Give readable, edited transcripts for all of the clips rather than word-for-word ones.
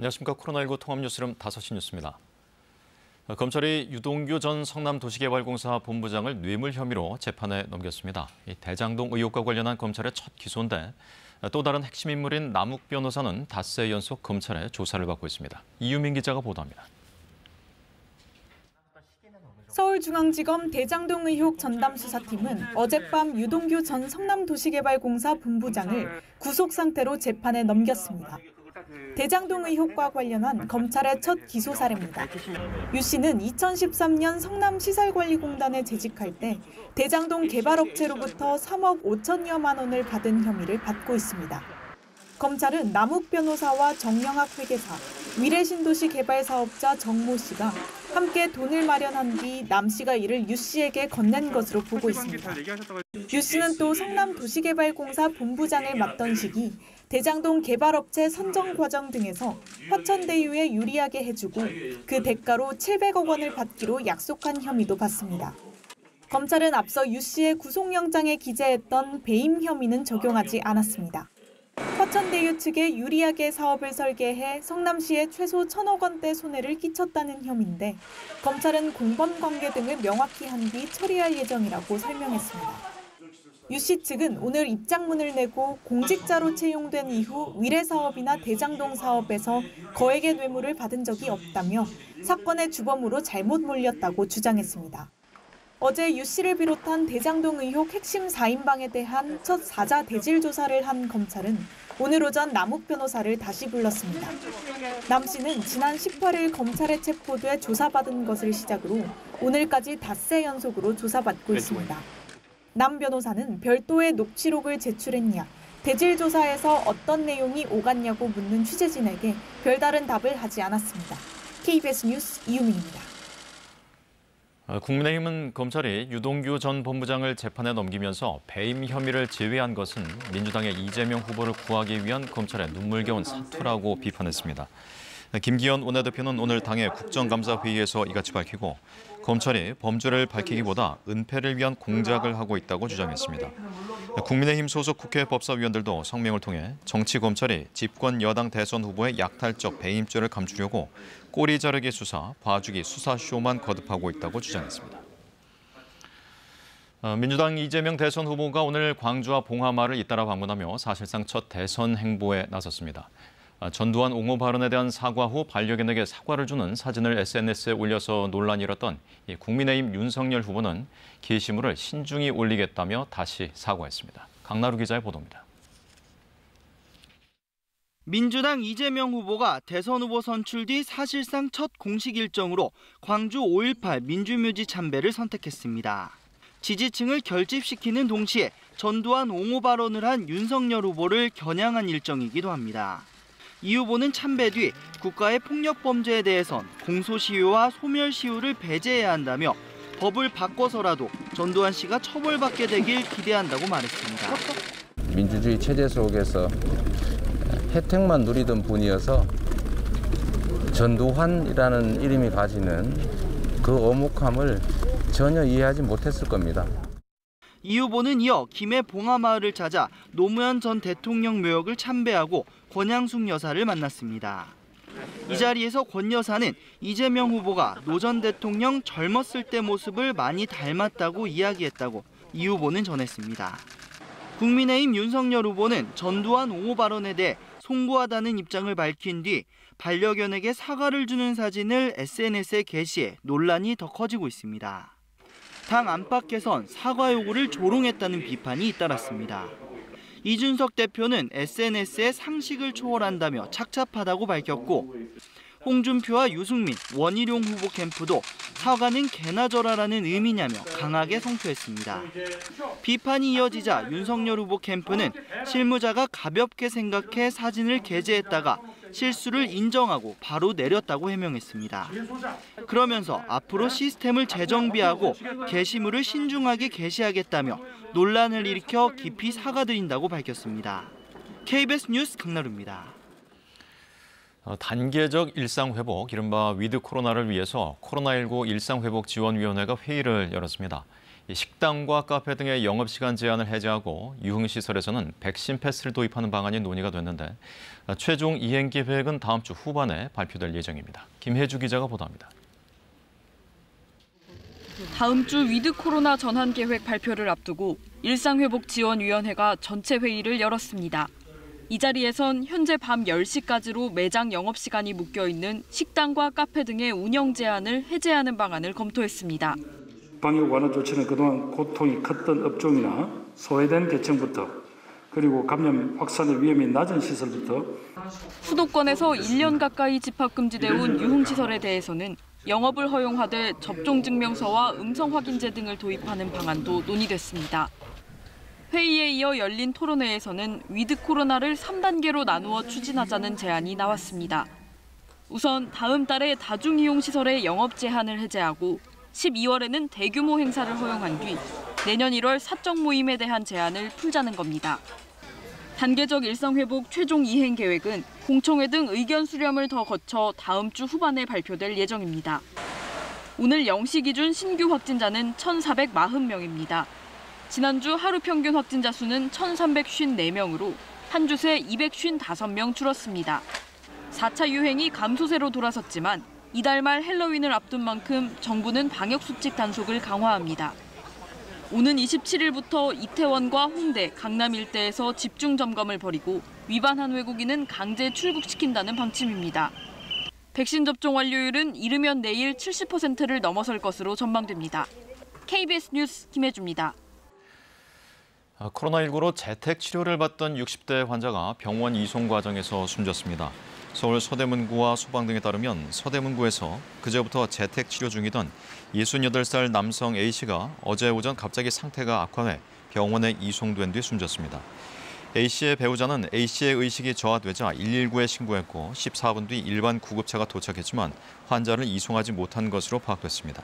안녕하십니까. 코로나19 통합뉴스룸 5시 뉴스입니다. 검찰이 유동규 전 성남도시개발공사 본부장을 뇌물 혐의로 재판에 넘겼습니다. 대장동 의혹과 관련한 검찰의 첫 기소인데 또 다른 핵심 인물인 남욱 변호사는 닷새 연속 검찰의 조사를 받고 있습니다. 이유민 기자가 보도합니다. 서울중앙지검 대장동 의혹 전담수사팀은 어젯밤 유동규 전 성남도시개발공사 본부장을 구속 상태로 재판에 넘겼습니다. 대장동 의혹과 관련한 검찰의 첫 기소 사례입니다. 유 씨는 2013년 성남시설관리공단에 재직할 때 대장동 개발업체로부터 3억 5천여만 원을 받은 혐의를 받고 있습니다. 검찰은 남욱 변호사와 정영학 회계사, 미래신도시 개발 사업자 정모 씨가 함께 돈을 마련한 뒤 남 씨가 이를 유 씨에게 건넨 것으로 보고 있습니다. 유 씨는 또 성남도시개발공사 본부장을 맡던 시기 대장동 개발업체 선정 과정 등에서 화천대유에 유리하게 해주고 그 대가로 700억 원을 받기로 약속한 혐의도 받습니다. 검찰은 앞서 유 씨의 구속영장에 기재했던 배임 혐의는 적용하지 않았습니다. 화천대유 측에 유리하게 사업을 설계해 성남시에 최소 1,000억 원대 손해를 끼쳤다는 혐의인데 검찰은 공범 관계 등을 명확히 한 뒤 처리할 예정이라고 설명했습니다. 유 씨 측은 오늘 입장문을 내고 공직자로 채용된 이후 위례사업이나 대장동 사업에서 거액의 뇌물을 받은 적이 없다며 사건의 주범으로 잘못 몰렸다고 주장했습니다. 어제 유 씨를 비롯한 대장동 의혹 핵심 4인방에 대한 첫 사자 대질 조사를 한 검찰은 오늘 오전 남욱 변호사를 다시 불렀습니다. 남 씨는 지난 18일 검찰에 체포돼 조사받은 것을 시작으로 오늘까지 닷새 연속으로 조사받고 있습니다. 남 변호사는 별도의 녹취록을 제출했냐, 대질 조사에서 어떤 내용이 오갔냐고 묻는 취재진에게 별다른 답을 하지 않았습니다. KBS 뉴스 이유민입니다. 국민의힘은 검찰이 유동규 전 본부장을 재판에 넘기면서 배임 혐의를 제외한 것은 민주당의 이재명 후보를 구하기 위한 검찰의 눈물겨운 사투라고 비판했습니다. 김기현 원내대표는 오늘 당의 국정감사회의에서 이같이 밝히고 검찰이 범죄를 밝히기보다 은폐를 위한 공작을 하고 있다고 주장했습니다. 국민의힘 소속 국회 법사위원들도 성명을 통해 정치검찰이 집권 여당 대선 후보의 약탈적 배임죄를 감추려고 꼬리 자르기 수사, 봐주기 수사쇼만 거듭하고 있다고 주장했습니다. 민주당 이재명 대선 후보가 오늘 광주와 봉하마를 잇따라 방문하며 사실상 첫 대선 행보에 나섰습니다. 전두환 옹호 발언에 대한 사과 후 반려견에게 사과를 주는 사진을 SNS에 올려서 논란이 일었던 국민의힘 윤석열 후보는 게시물을 신중히 올리겠다며 다시 사과했습니다. 강나루 기자의 보도입니다. 민주당 이재명 후보가 대선 후보 선출 뒤 사실상 첫 공식 일정으로 광주 5.18 민주묘지 참배를 선택했습니다. 지지층을 결집시키는 동시에 전두환 옹호 발언을 한 윤석열 후보를 겨냥한 일정이기도 합니다. 이 후보는 참배 뒤 국가의 폭력 범죄에 대해선 공소시효와 소멸시효를 배제해야 한다며 법을 바꿔서라도 전두환 씨가 처벌받게 되길 기대한다고 말했습니다. 민주주의 체제 속에서 혜택만 누리던 분이어서 전두환이라는 이름이 가지는 그 어묵함을 전혀 이해하지 못했을 겁니다. 이 후보는 이어 김해 봉하마을을 찾아 노무현 전 대통령 묘역을 참배하고 권양숙 여사를 만났습니다. 이 자리에서 권 여사는 이재명 후보가 노 전 대통령 젊었을 때 모습을 많이 닮았다고 이야기했다고 이 후보는 전했습니다. 국민의힘 윤석열 후보는 전두환 옹호 발언에 대해 송구하다는 입장을 밝힌 뒤 반려견에게 사과를 주는 사진을 SNS에 게시해 논란이 더 커지고 있습니다. 당 안팎에선 사과 요구를 조롱했다는 비판이 잇따랐습니다. 이준석 대표는 SNS에 상식을 초월한다며 착잡하다고 밝혔고 홍준표와 유승민, 원희룡 후보 캠프도 사과는 개나 져라라는 의미냐며 강하게 성토했습니다. 비판이 이어지자 윤석열 후보 캠프는 실무자가 가볍게 생각해 사진을 게재했다가 실수를 인정하고 바로 내렸다고 해명했습니다. 그러면서 앞으로 시스템을 재정비하고 게시물을 신중하게 게시하겠다며 논란을 일으켜 깊이 사과드린다고 밝혔습니다. KBS 뉴스 강나루입니다. 단계적 일상회복, 이른바 위드 코로나를 위해서 코로나19 일상회복지원위원회가 회의를 열었습니다. 식당과 카페 등의 영업시간 제한을 해제하고 유흥시설에서는 백신 패스를 도입하는 방안이 논의가 됐는데 최종 이행 계획은 다음 주 후반에 발표될 예정입니다. 김혜주 기자가 보도합니다. 다음 주 위드 코로나 전환 계획 발표를 앞두고 일상회복지원위원회가 전체 회의를 열었습니다. 이 자리에선 현재 밤 10시까지로 매장 영업시간이 묶여있는 식당과 카페 등의 운영 제한을 해제하는 방안을 검토했습니다. 방역 완화 조치는 그동안 고통이 컸던 업종이나 소외된 계층부터 그리고 감염 확산의 위험이 낮은 시설부터 수도권에서 1년 가까이 집합금지돼 온 유흥시설에 대해서는 영업을 허용하되 접종증명서와 음성확인제 등을 도입하는 방안도 논의됐습니다. 회의에 이어 열린 토론회에서는 위드 코로나를 3단계로 나누어 추진하자는 제안이 나왔습니다. 우선 다음 달에 다중이용시설의 영업 제한을 해제하고 12월에는 대규모 행사를 허용한 뒤 내년 1월 사적 모임에 대한 제한을 풀자는 겁니다. 단계적 일상회복 최종 이행 계획은 공청회 등 의견 수렴을 더 거쳐 다음 주 후반에 발표될 예정입니다. 오늘 0시 기준 신규 확진자는 1,440명입니다. 지난주 하루 평균 확진자 수는 1,354명으로 한 주 새 255명 줄었습니다. 4차 유행이 감소세로 돌아섰지만 이달 말 헬로윈을 앞둔 만큼 정부는 방역수칙 단속을 강화합니다. 오는 27일부터 이태원과 홍대, 강남 일대에서 집중 점검을 벌이고 위반한 외국인은 강제 출국시킨다는 방침입니다. 백신 접종 완료율은 이르면 내일 70%를 넘어설 것으로 전망됩니다. KBS 뉴스 김혜주입니다. 코로나19로 재택 치료를 받던 60대 환자가 병원 이송 과정에서 숨졌습니다. 서울 서대문구와 소방 등에 따르면 서대문구에서 그제부터 재택 치료 중이던 68살 남성 A씨가 어제 오전 갑자기 상태가 악화해 병원에 이송된 뒤 숨졌습니다. A씨의 배우자는 A씨의 의식이 저하되자 119에 신고했고 14분 뒤 일반 구급차가 도착했지만 환자를 이송하지 못한 것으로 파악됐습니다.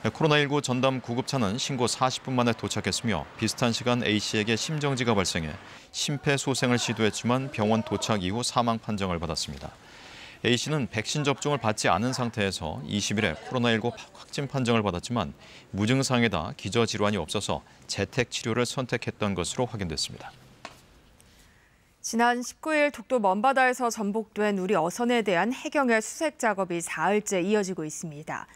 코로나19 전담 구급차는 신고 40분 만에 도착했으며 비슷한 시간 A씨에게 심정지가 발생해 심폐소생을 시도했지만 병원 도착 이후 사망 판정을 받았습니다. A씨는 백신 접종을 받지 않은 상태에서 20일에 코로나19 확진 판정을 받았지만 무증상에다 기저질환이 없어서 재택 치료를 선택했던 것으로 확인됐습니다. 지난 19일 독도 먼바다에서 전복된 우리 어선에 대한 해경의 수색 작업이 사흘째 이어지고 있습니다.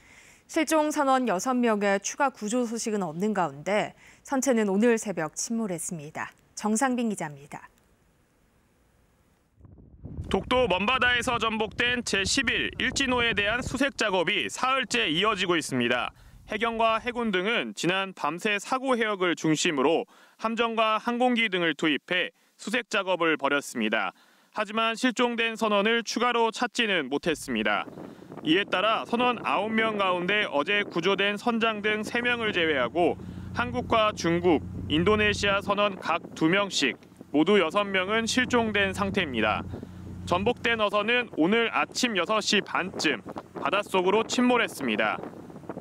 실종 선원 6명의 추가 구조 소식은 없는 가운데 선체는 오늘 새벽 침몰했습니다. 정상빈 기자입니다. 독도 먼바다에서 전복된 제11 일진호에 대한 수색 작업이 사흘째 이어지고 있습니다. 해경과 해군 등은 지난 밤새 사고 해역을 중심으로 함정과 항공기 등을 투입해 수색 작업을 벌였습니다. 하지만 실종된 선원을 추가로 찾지는 못했습니다. 이에 따라 선원 9명 가운데 어제 구조된 선장 등 3명을 제외하고 한국과 중국, 인도네시아 선원 각 2명씩 모두 6명은 실종된 상태입니다. 전복된 어선은 오늘 아침 6시 반쯤 바닷속으로 침몰했습니다.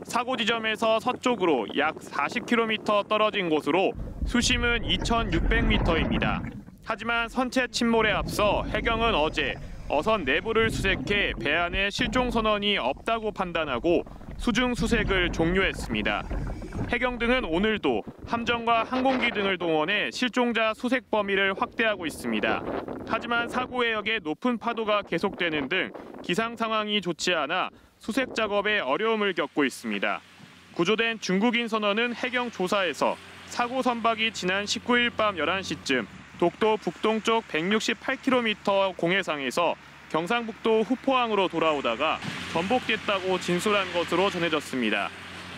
사고 지점에서 서쪽으로 약 40km 떨어진 곳으로 수심은 2,600m입니다. 하지만 선체 침몰에 앞서 해경은 어제 어선 내부를 수색해 배 안에 실종 선원이 없다고 판단하고 수중 수색을 종료했습니다. 해경 등은 오늘도 함정과 항공기 등을 동원해 실종자 수색 범위를 확대하고 있습니다. 하지만 사고 해역에 높은 파도가 계속되는 등 기상 상황이 좋지 않아 수색 작업에 어려움을 겪고 있습니다. 구조된 중국인 선원은 해경 조사에서 사고 선박이 지난 19일 밤 11시쯤 독도 북동쪽 168km 공해상에서 경상북도 후포항으로 돌아오다가 전복됐다고 진술한 것으로 전해졌습니다.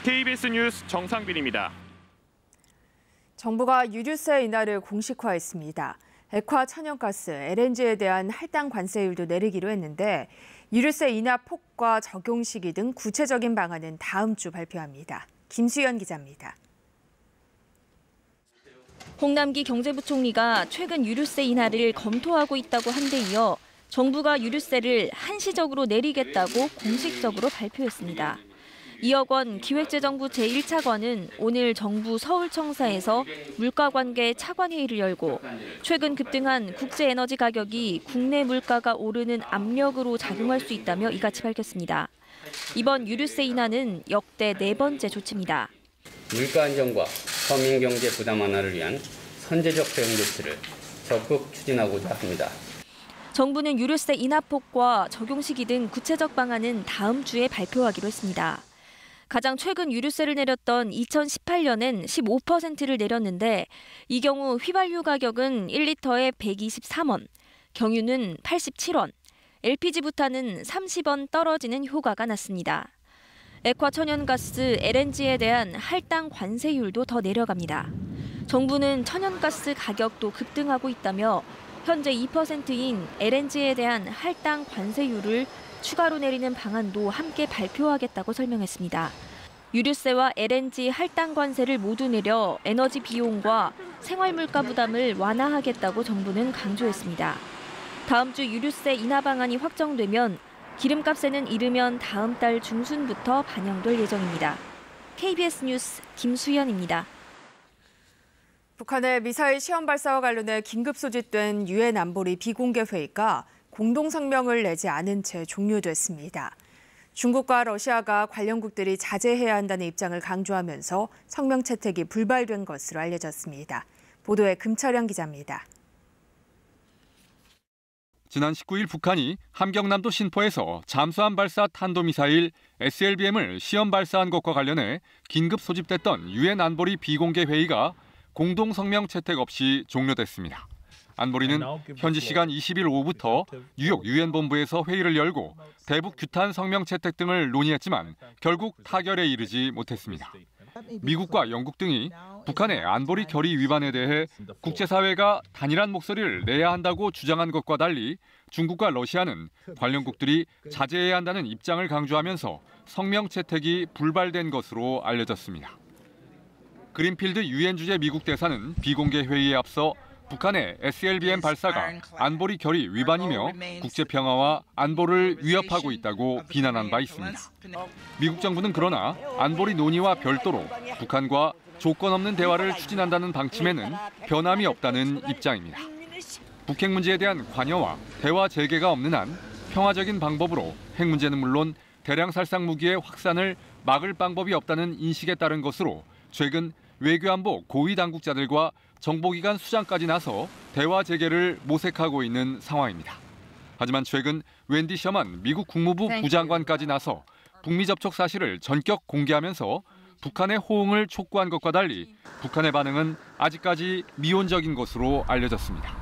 KBS 뉴스 정상빈입니다. 정부가 유류세 인하를 공식화했습니다. 액화 천연가스, LNG에 대한 할당 관세율도 내리기로 했는데 유류세 인하 폭과 적용 시기 등 구체적인 방안은 다음 주 발표합니다. 김수연 기자입니다. 홍남기 경제부총리가 최근 유류세 인하를 검토하고 있다고 한 데 이어 정부가 유류세를 한시적으로 내리겠다고 공식적으로 발표했습니다. 2억 원 기획재정부 제1차관은 오늘 정부 서울청사에서 물가관계 차관회의를 열고 최근 급등한 국제에너지 가격이 국내 물가가 오르는 압력으로 작용할 수 있다며 이같이 밝혔습니다. 이번 유류세 인하는 역대 4번째 조치입니다. 물가 안정과 서민 경제 부담 완화를 위한 선제적 대응 조치를 적극 추진하고자 합니다. 정부는 유류세 인하폭과 적용 시기 등 구체적 방안은 다음 주에 발표하기로 했습니다. 가장 최근 유류세를 내렸던 2018년엔 15%를 내렸는데 이 경우 휘발유 가격은 1리터에 123원, 경유는 87원, LPG 부탄은 30원 떨어지는 효과가 났습니다. 액화천연가스 LNG에 대한 할당 관세율도 더 내려갑니다. 정부는 천연가스 가격도 급등하고 있다며 현재 2%인 LNG에 대한 할당 관세율을 추가로 내리는 방안도 함께 발표하겠다고 설명했습니다. 유류세와 LNG 할당 관세를 모두 내려 에너지 비용과 생활물가 부담을 완화하겠다고 정부는 강조했습니다. 다음 주 유류세 인하 방안이 확정되면 기름값에는 이르면 다음 달 중순부터 반영될 예정입니다. KBS 뉴스 김수연입니다. 북한의 미사일 시험 발사와 관련해 긴급 소집된 유엔 안보리 비공개 회의가 공동 성명을 내지 않은 채 종료됐습니다. 중국과 러시아가 관련국들이 자제해야 한다는 입장을 강조하면서 성명 채택이 불발된 것으로 알려졌습니다. 보도에 금철영 기자입니다. 지난 19일 북한이 함경남도 신포에서 잠수함 발사 탄도미사일 SLBM을 시험 발사한 것과 관련해 긴급 소집됐던 유엔 안보리 비공개 회의가 공동 성명 채택 없이 종료됐습니다. 안보리는 현지 시간 20일 오후부터 뉴욕 유엔 본부에서 회의를 열고 대북 규탄 성명 채택 등을 논의했지만 결국 타결에 이르지 못했습니다. 미국과 영국 등이 북한의 안보리 결의 위반에 대해 국제사회가 단일한 목소리를 내야 한다고 주장한 것과 달리 중국과 러시아는 관련국들이 자제해야 한다는 입장을 강조하면서 성명 채택이 불발된 것으로 알려졌습니다. 그린필드 유엔 주재 미국 대사는 비공개 회의에 앞서 북한의 SLBM 발사가 안보리 결의 위반이며 국제평화와 안보를 위협하고 있다고 비난한 바 있습니다. 미국 정부는 그러나 안보리 논의와 별도로 북한과 조건 없는 대화를 추진한다는 방침에는 변함이 없다는 입장입니다. 북핵 문제에 대한 관여와 대화 재개가 없는 한 평화적인 방법으로 핵 문제는 물론 대량 살상 무기의 확산을 막을 방법이 없다는 인식에 따른 것으로 최근 외교안보 고위 당국자들과 정보기관 수장까지 나서 대화 재개를 모색하고 있는 상황입니다. 하지만 최근 웬디 셔먼 미국 국무부 부장관까지 나서 북미 접촉 사실을 전격 공개하면서 북한의 호응을 촉구한 것과 달리 북한의 반응은 아직까지 미온적인 것으로 알려졌습니다.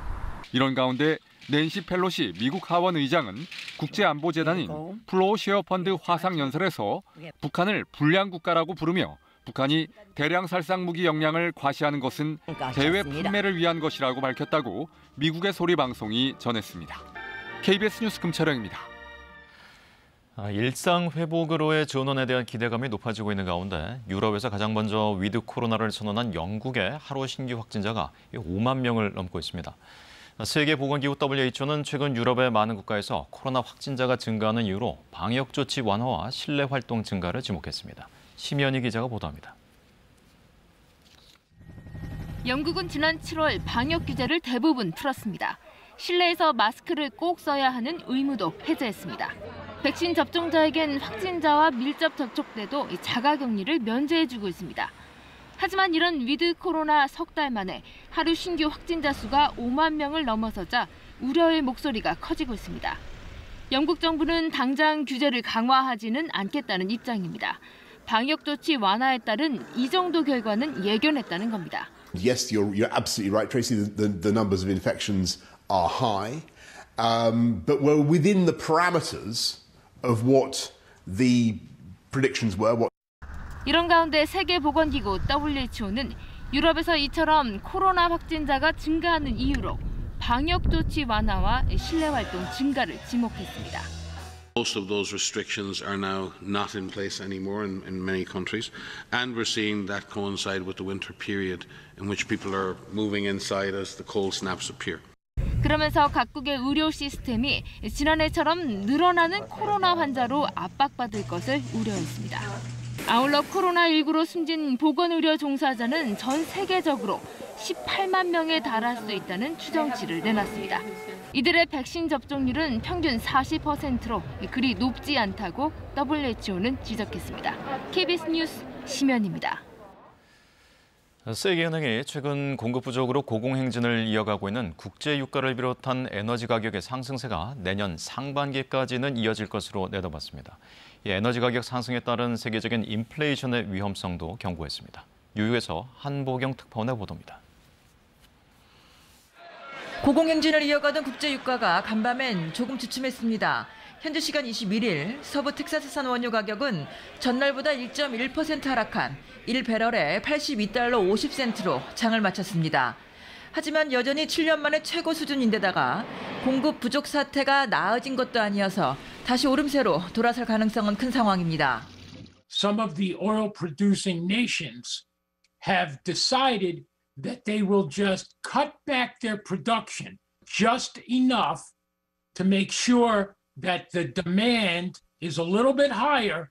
이런 가운데 낸시 펠로시 미국 하원 의장은 국제안보재단인 플로우 쉐어 펀드 화상연설에서 북한을 불량 국가라고 부르며 북한이 대량 살상 무기 역량을 과시하는 것은 대외 판매를 위한 것이라고 밝혔다고 미국의 소리 방송이 전했습니다. KBS 뉴스 금철영입니다. 일상 회복으로의 전원에 대한 기대감이 높아지고 있는 가운데 유럽에서 가장 먼저 위드 코로나를 선언한 영국의 하루 신규 확진자가 5만 명을 넘고 있습니다. 세계보건기구 WHO는 최근 유럽의 많은 국가에서 코로나 확진자가 증가하는 이유로 방역 조치 완화와 실내 활동 증가를 지목했습니다. 심연희 기자가 보도합니다. 영국은 지난 7월 방역 규제를 대부분 풀었습니다. 실내에서 마스크를 꼭 써야 하는 의무도 해제했습니다. 백신 접종자에겐 확진자와 밀접 접촉 때도 자가격리를 면제해주고 있습니다. 하지만 이런 위드 코로나 석 달 만에 하루 신규 확진자 수가 5만 명을 넘어서자 우려의 목소리가 커지고 있습니다. 영국 정부는 당장 규제를 강화하지는 않겠다는 입장입니다. 방역 조치 완화에 따른 이 정도 결과는 예견했다는 겁니다. Yes, you're absolutely right, Tracy. The numbers of infections are high, but we're within the parameters of what the predictions were. 이런 가운데 세계보건기구 WHO는 유럽에서 이처럼 코로나 확진자가 증가하는 이유로 방역 조치 완화와 실내 활동 증가를 지목했습니다. Most of those restrictions are now not in place anymore in many countries, and we're seeing that coincide with the winter period in which people are moving inside as the cold snaps appear. 그러면서 각국의 의료 시스템이 지난해처럼 늘어나는 코로나 환자로 압박받을 것을 우려했습니다. 아울러 코로나19로 숨진 보건의료 종사자는 전 세계적으로 18만 명에 달할 수 있다는 추정치를 내놨습니다. 이들의 백신 접종률은 평균 40%로 그리 높지 않다고 WHO는 지적했습니다. KBS 뉴스 심연입니다. 세계은행이 최근 공급 부족으로 고공행진을 이어가고 있는 국제 유가를 비롯한 에너지 가격의 상승세가 내년 상반기까지는 이어질 것으로 내다봤습니다. 이 에너지 가격 상승에 따른 세계적인 인플레이션의 위험성도 경고했습니다. 유유에서 한보경 특파원의 보도입니다. 고공행진을 이어가던 국제 유가가 간밤엔 조금 주춤했습니다. 현지 시간 21일 서부 텍사스산 원유 가격은 전날보다 1.1% 하락한 1배럴에 82달러 50센트로 장을 마쳤습니다. 하지만 여전히 7년 만에 최고 수준인데다가 공급 부족 사태가 나아진 것도 아니어서 다시 오름세로 돌아설 가능성은 큰 상황입니다. Some of the oil producing nations have decided that they will just cut back their production just enough to make sure that the demand is a little bit higher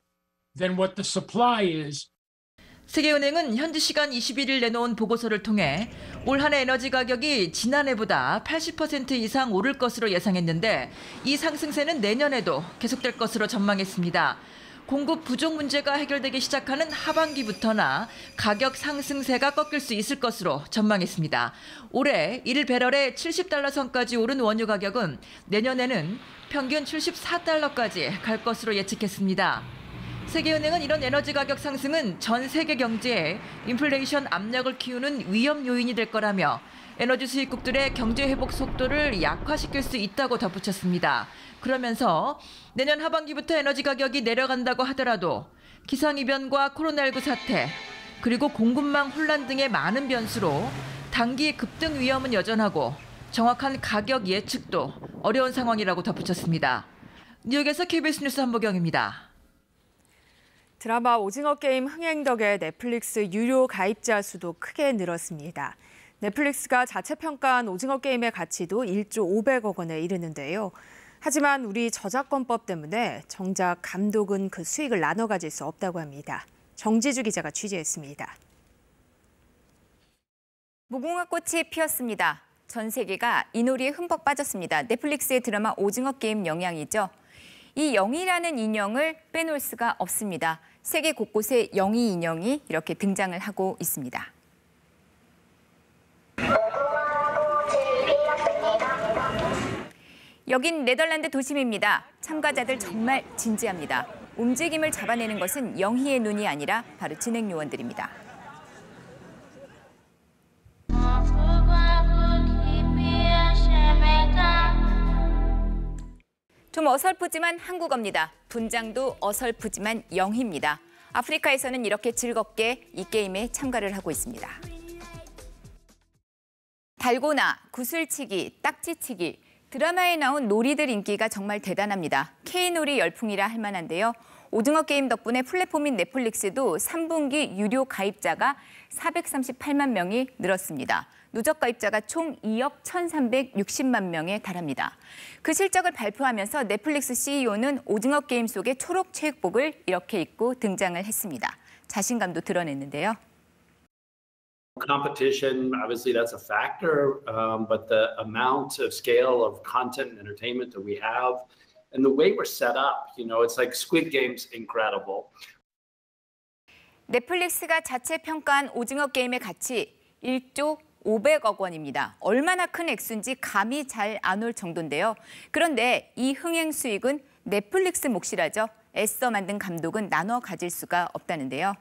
than what the supply is. 세계은행은 현지 시간 21일 내놓은 보고서를 통해 올 한 해 에너지 가격이 지난해보다 80% 이상 오를 것으로 예상했는데 이 상승세는 내년에도 계속될 것으로 전망했습니다. 공급 부족 문제가 해결되기 시작하는 하반기부터나 가격 상승세가 꺾일 수 있을 것으로 전망했습니다. 올해 1배럴에 70달러 선까지 오른 원유 가격은 내년에는 평균 74달러까지 갈 것으로 예측했습니다. 세계은행은 이런 에너지 가격 상승은 전 세계 경제에 인플레이션 압력을 키우는 위험 요인이 될 거라며 에너지 수입국들의 경제 회복 속도를 약화시킬 수 있다고 덧붙였습니다. 그러면서 내년 하반기부터 에너지 가격이 내려간다고 하더라도 기상이변과 코로나19 사태, 그리고 공급망 혼란 등의 많은 변수로 단기 급등 위험은 여전하고 정확한 가격 예측도 어려운 상황이라고 덧붙였습니다. 뉴욕에서 KBS 뉴스 한보경입니다. 드라마 오징어 게임 흥행 덕에 넷플릭스 유료 가입자 수도 크게 늘었습니다. 넷플릭스가 자체 평가한 오징어 게임의 가치도 1조 500억 원에 이르는데요. 하지만 우리 저작권법 때문에 정작 감독은 그 수익을 나눠 가질 수 없다고 합니다. 정지주 기자가 취재했습니다. 무궁화 꽃이 피었습니다. 전 세계가 이 놀이에 흠뻑 빠졌습니다. 넷플릭스의 드라마 오징어 게임 영향이죠. 이 영이라는 인형을 빼놓을 수가 없습니다. 세계 곳곳에 영이 인형이 이렇게 등장을 하고 있습니다. 여긴 네덜란드 도심입니다. 참가자들 정말 진지합니다. 움직임을 잡아내는 것은 영희의 눈이 아니라 바로 진행 요원들입니다. 좀 어설프지만 한국어입니다. 분장도 어설프지만 영희입니다. 아프리카에서는 이렇게 즐겁게 이 게임에 참가를 하고 있습니다. 달고나, 구슬치기, 딱지치기, 드라마에 나온 놀이들 인기가 정말 대단합니다. K놀이 열풍이라 할 만한데요. 오징어 게임 덕분에 플랫폼인 넷플릭스도 3분기 유료 가입자가 438만 명이 늘었습니다. 누적 가입자가 총 2억 1,360만 명에 달합니다. 그 실적을 발표하면서 넷플릭스 CEO는 오징어 게임 속의 초록 체육복을 이렇게 입고 등장을 했습니다. 자신감도 드러냈는데요. Competition, obviously that's a factor, but the amount of scale of content and entertainment that we have and the way we're set up, it's like Squid Game's incredible. 넷플릭스가 자체 평가한 오징어 게임의 가치 1조 500억 원입니다. 얼마나 큰 액수인지 감이 잘 안 올 정도인데요. 그런데 이 흥행 수익은 넷플릭스 몫이라죠. 애써 만든 감독은 나눠 가질 수가 없다는데요.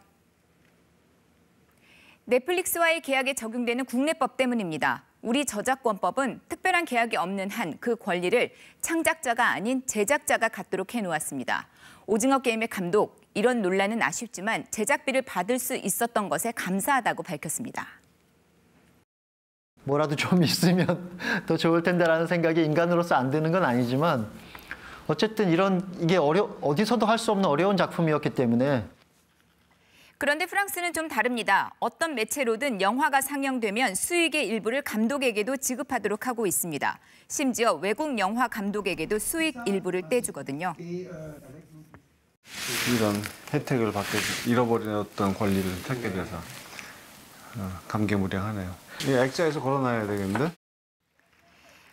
넷플릭스와의 계약에 적용되는 국내법 때문입니다. 우리 저작권법은 특별한 계약이 없는 한 그 권리를 창작자가 아닌 제작자가 갖도록 해놓았습니다. 오징어 게임의 감독, 이런 논란은 아쉽지만 제작비를 받을 수 있었던 것에 감사하다고 밝혔습니다. 뭐라도 좀 있으면 더 좋을 텐데라는 생각이 인간으로서 안 드는 건 아니지만 어쨌든 이게 어디서도 할 수 없는 어려운 작품이었기 때문에. 그런데 프랑스는 좀 다릅니다. 어떤 매체로든 영화가 상영되면 수익의 일부를 감독에게도 지급하도록 하고 있습니다. 심지어 외국 영화 감독에게도 수익 일부를 떼주거든요. 이런 혜택을 잃어버린 어떤 권리를 찾게 돼서 감개무량하네요. 액자에서 걸어놔야 되겠는데?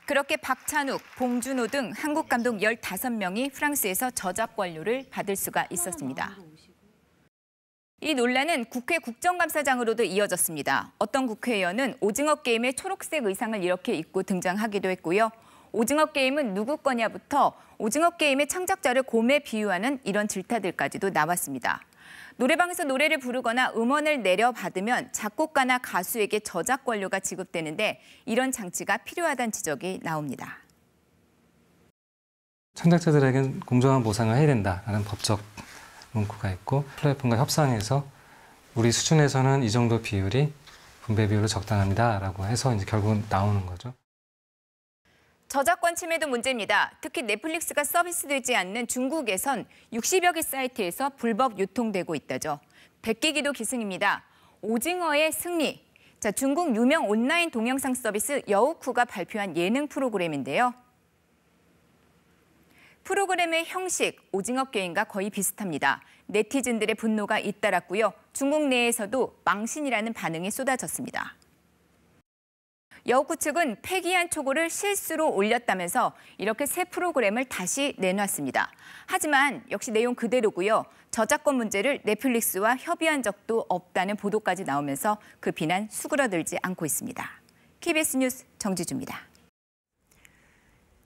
그렇게 박찬욱, 봉준호 등 한국 감독 15명이 프랑스에서 저작권료를 받을 수가 있었습니다. 이 논란은 국회 국정감사장으로도 이어졌습니다. 어떤 국회의원은 오징어 게임에 초록색 의상을 이렇게 입고 등장하기도 했고요. 오징어 게임은 누구 거냐부터 오징어 게임의 창작자를 곰에 비유하는 이런 질타들까지도 나왔습니다. 노래방에서 노래를 부르거나 음원을 내려받으면 작곡가나 가수에게 저작권료가 지급되는데 이런 장치가 필요하다는 지적이 나옵니다. 창작자들에겐 공정한 보상을 해야 된다라는 법적 문구가 있고 플랫폼과 협상해서 우리 수준에서는 이 정도 비율이 분배 비율로 적당합니다라고 해서 이제 결국은 나오는 거죠. 저작권 침해도 문제입니다. 특히 넷플릭스가 서비스되지 않는 중국에선 60여 개 사이트에서 불법 유통되고 있다죠. 백기기도 기승입니다. 오징어의 승리. 자, 중국 유명 온라인 동영상 서비스 여우쿠가 발표한 예능 프로그램인데요. 프로그램의 형식, 오징어 게임과 거의 비슷합니다. 네티즌들의 분노가 잇따랐고요. 중국 내에서도 망신이라는 반응이 쏟아졌습니다. 여우쿠 측은 폐기한 초고를 실수로 올렸다면서 이렇게 새 프로그램을 다시 내놨습니다. 하지만 역시 내용 그대로고요. 저작권 문제를 넷플릭스와 협의한 적도 없다는 보도까지 나오면서 그 비난 수그러들지 않고 있습니다. KBS 뉴스 정지주입니다.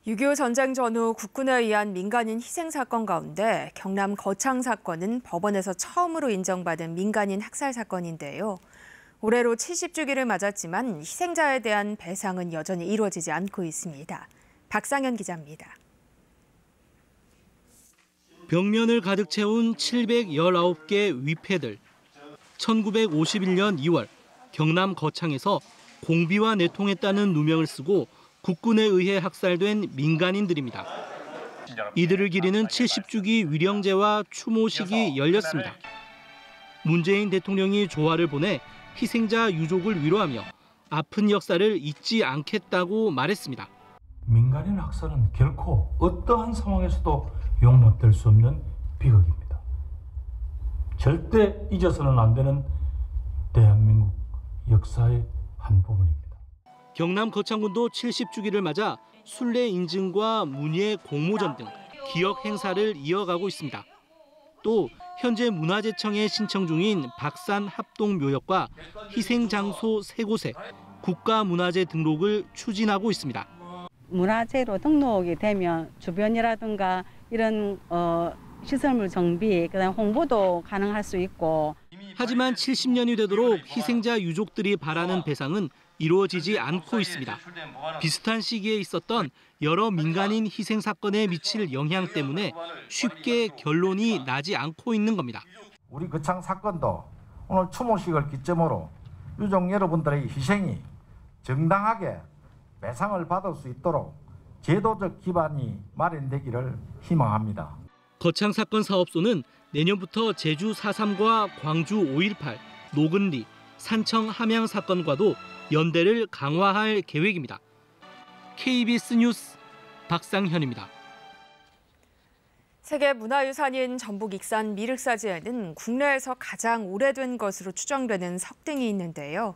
6.25 전쟁 전후 국군에 의한 민간인 희생 사건 가운데 경남 거창 사건은 법원에서 처음으로 인정받은 민간인 학살 사건인데요. 올해로 70주기를 맞았지만 희생자에 대한 배상은 여전히 이루어지지 않고 있습니다. 박상현 기자입니다. 벽면을 가득 채운 719개 위패들. 1951년 2월 경남 거창에서 공비와 내통했다는 누명을 쓰고 국군에 의해 학살된 민간인들입니다. 이들을 기리는 70주기 위령제와 추모식이 열렸습니다. 문재인 대통령이 조화를 보내 희생자 유족을 위로하며 아픈 역사를 잊지 않겠다고 말했습니다. 민간인 학살은 결코 어떠한 상황에서도 용납될 수 없는 비극입니다. 절대 잊어서는 안 되는 대한민국 역사의 한 부분입니다. 경남 거창군도 70주기를 맞아 순례 인증과 문예 공모전 등 기억 행사를 이어가고 있습니다. 또 현재 문화재청에 신청 중인 박산 합동묘역과 희생장소 3곳에 국가문화재 등록을 추진하고 있습니다. 문화재로 등록이 되면 주변이라든가 이런 시설물 정비, 그다음 홍보도 가능할 수 있고. 하지만 70년이 되도록 희생자 유족들이 바라는 배상은 이루어지지 않고 있습니다. 비슷한 시기에 있었던 여러 민간인 희생 사건에 미칠 영향 때문에 쉽게 결론이 나지 않고 있는 겁니다. 우리 거창 사건도 오늘 추모식을 기점으로 유족 여러분들의 희생이 정당하게 배상을 받을 수 있도록 제도적 기반이 마련되기를 희망합니다. 거창 사건 사업소는 내년부터 제주 4.3과 광주 5.18, 노근리, 산청 함양 사건과도 연대를 강화할 계획입니다. KBS 뉴스 박상현입니다. 세계문화유산인 전북 익산 미륵사지에는 국내에서 가장 오래된 것으로 추정되는 석등이 있는데요.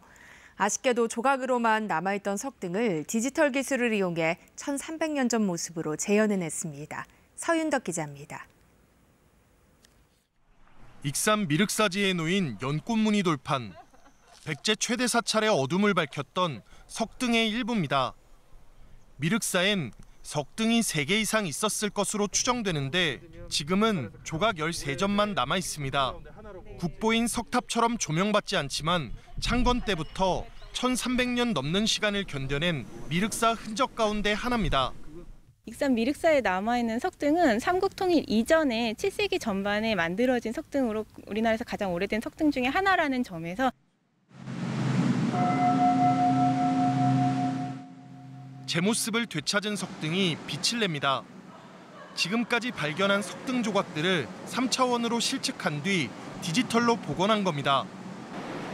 아쉽게도 조각으로만 남아있던 석등을 디지털 기술을 이용해 1300년 전 모습으로 재현해냈습니다. 서윤덕 기자입니다. 익산 미륵사지에 놓인 연꽃무늬 돌판. 백제 최대 사찰의 어둠을 밝혔던 석등의 일부입니다. 미륵사엔 석등이 3개 이상 있었을 것으로 추정되는데 지금은 조각 13점만 남아 있습니다. 국보인 석탑처럼 조명받지 않지만 창건 때부터 1300년 넘는 시간을 견뎌낸 미륵사 흔적 가운데 하나입니다. 익산 미륵사에 남아있는 석등은 삼국통일 이전에 7세기 전반에 만들어진 석등으로 우리나라에서 가장 오래된 석등 중에 하나라는 점에서 제 모습을 되찾은 석등이 빛을 냅니다. 지금까지 발견한 석등 조각들을 3차원으로 실측한 뒤 디지털로 복원한 겁니다.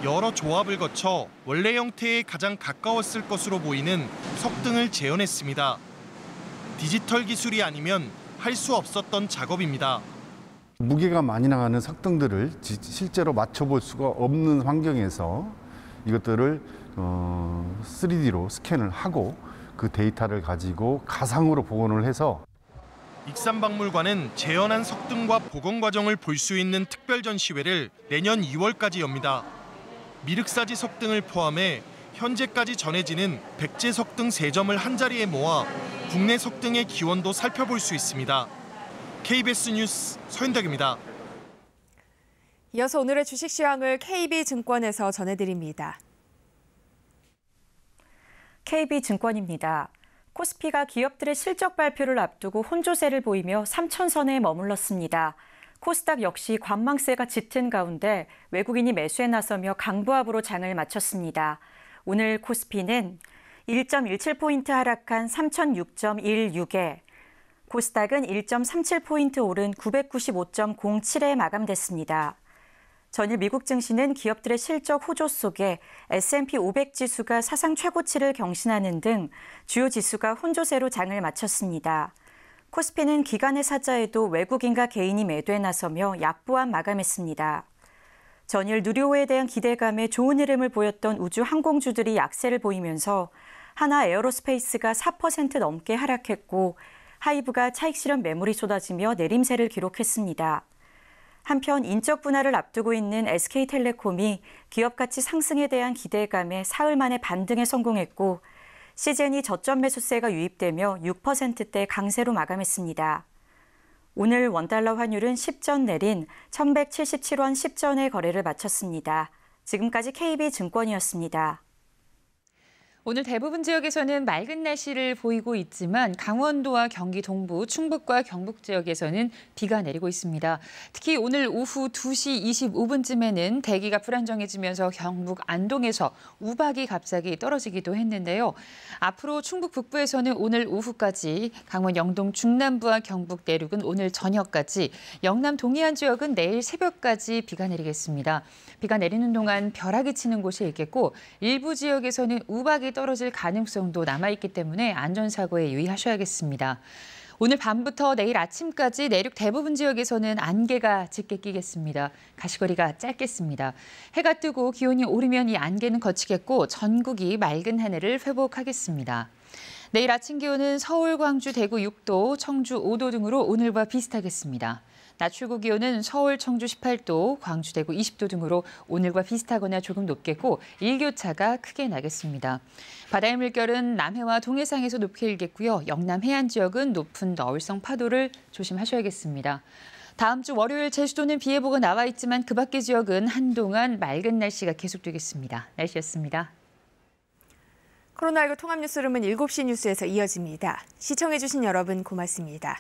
여러 조합을 거쳐 원래 형태에 가장 가까웠을 것으로 보이는 석등을 재현했습니다. 디지털 기술이 아니면 할 수 없었던 작업입니다. 무게가 많이 나가는 석등들을 실제로 맞춰볼 수가 없는 환경에서 이것들을 3D로 스캔을 하고 그 데이터를 가지고 가상으로 복원을 해서 익산박물관은 재현한 석등과 복원 과정을 볼 수 있는 특별 전시회를 내년 2월까지 엽니다. 미륵사지 석등을 포함해 현재까지 전해지는 백제 석등 3점을 한자리에 모아 국내 석등의 기원도 살펴볼 수 있습니다. KBS 뉴스 서현덕입니다. 이어서 오늘의 주식 시황을 KB증권에서 전해드립니다. KB증권입니다. 코스피가 기업들의 실적 발표를 앞두고 혼조세를 보이며 3,000선에 머물렀습니다. 코스닥 역시 관망세가 짙은 가운데 외국인이 매수에 나서며 강보합으로 장을 마쳤습니다. 오늘 코스피는 1.17포인트 하락한 3,006.16에 코스닥은 1.37포인트 오른 995.07에 마감됐습니다. 전일 미국 증시는 기업들의 실적 호조 속에 S&P 500 지수가 사상 최고치를 경신하는 등 주요 지수가 혼조세로 장을 마쳤습니다. 코스피는 기간의 사자에도 외국인과 개인이 매도에 나서며 약보합 마감했습니다. 전일 누리호에 대한 기대감에 좋은 흐름을 보였던 우주 항공주들이 약세를 보이면서 하나 에어로스페이스가 4% 넘게 하락했고 하이브가 차익 실현 매물이 쏟아지며 내림세를 기록했습니다. 한편 인적 분할을 앞두고 있는 SK텔레콤이 기업 가치 상승에 대한 기대감에 사흘 만에 반등에 성공했고 시즌이 저점 매수세가 유입되며 6%대 강세로 마감했습니다. 오늘 원달러 환율은 10전 내린 1,177원 10전의 거래를 마쳤습니다. 지금까지 KB증권이었습니다. 오늘 대부분 지역에서는 맑은 날씨를 보이고 있지만 강원도와 경기 동부, 충북과 경북 지역에서는 비가 내리고 있습니다. 특히 오늘 오후 2시 25분쯤에는 대기가 불안정해지면서 경북 안동에서 우박이 갑자기 떨어지기도 했는데요. 앞으로 충북 북부에서는 오늘 오후까지, 강원 영동 중남부와 경북 내륙은 오늘 저녁까지, 영남 동해안 지역은 내일 새벽까지 비가 내리겠습니다. 비가 내리는 동안 벼락이 치는 곳이 있겠고 일부 지역에서는 우박이 떨어질 가능성도 남아있기 때문에 안전사고에 유의하셔야겠습니다. 오늘 밤부터 내일 아침까지 내륙 대부분 지역에서는 안개가 짙게 끼겠습니다. 가시거리가 짧겠습니다. 해가 뜨고 기온이 오르면 이 안개는 거치겠고 전국이 맑은 하늘을 회복하겠습니다. 내일 아침 기온은 서울, 광주, 대구 6도, 청주 5도 등으로 오늘과 비슷하겠습니다. 낮 최고 기온은 서울, 청주 18도, 광주, 대구 20도 등으로 오늘과 비슷하거나 조금 높겠고 일교차가 크게 나겠습니다. 바다의 물결은 남해와 동해상에서 높게 일겠고요. 영남 해안 지역은 높은 너울성 파도를 조심하셔야겠습니다. 다음 주 월요일 제주도는 비 예보가 나와 있지만 그 밖의 지역은 한동안 맑은 날씨가 계속되겠습니다. 날씨였습니다. 코로나19 통합 뉴스룸은 7시 뉴스에서 이어집니다. 시청해주신 여러분 고맙습니다.